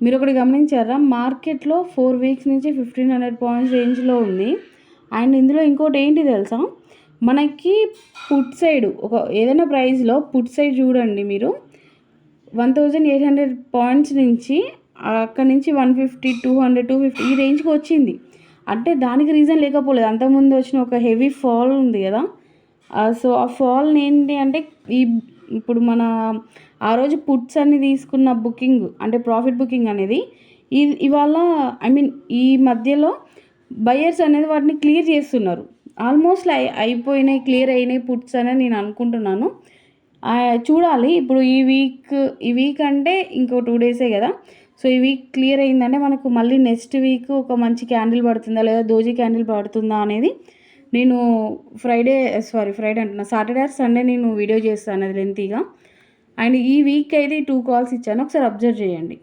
మీరొకటి గమనించారా? మార్కెట్‌లో 4 వీక్స్ నుంచి 1500 పాయింట్స్ రేంజ్‌లో ఉంది. అండ్ ఇందులో ఇంకోటి ఏంటి తెలుసా? మనకి పుట్ సైడ్ ఏదైనా ప్రైస్‌లో పుట్ సైడ్ చూడండి మీరు 1800 పాయింట్స్ నుంచి అక్కడి నుంచి 150, 200, 250 ఈ రేంజ్‌కి వచ్చింది. అంటే దానికి రీజన్ లేకపోలేదు. అంతకుముందు వచ్చిన ఒక హెవీ ఫాల్ ఉంది గదా! సో, ఆ ఫాల్‌ని ఏంటి అంటే ఈ ఇప్పుడు మన ఆ రోజు పుట్స్ అన్ని తీసుకున్న బుకింగ్ అంటే ప్రాఫిట్ బుకింగ్ అనేది ఇవాళ ఐ మీన్ ఈ మధ్యలో బయర్స్ అనేది వాటిని క్లియర్ చేస్తున్నారు. ఆల్మోస్ట్ అయిపోయినాయి, క్లియర్ అయినాయి పుట్స్ అని నేను అనుకుంటున్నాను. చూడాలి ఇప్పుడు ఈ వీక్ అంటే ఇంకో 2 డేసే గదా! సో, ఈ వీక్ క్లియర్ అయిందంటే మనకు మళ్ళీ నెక్స్ట్ వీక్ ఒక మంచి క్యాండిల్ పడుతుందా? లేదా దోజీ క్యాండిల్ పడుతుందా? అనేది నేను ఫ్రైడే అంటున్నా, సాటర్డే ఆర్ సండే నేను వీడియో చేస్తాను అది లెంతీగా. అండ్ ఈ వీక్ అయితే 2 కాల్స్ ఇచ్చాను. ఒకసారి అబ్జర్వ్ చేయండి.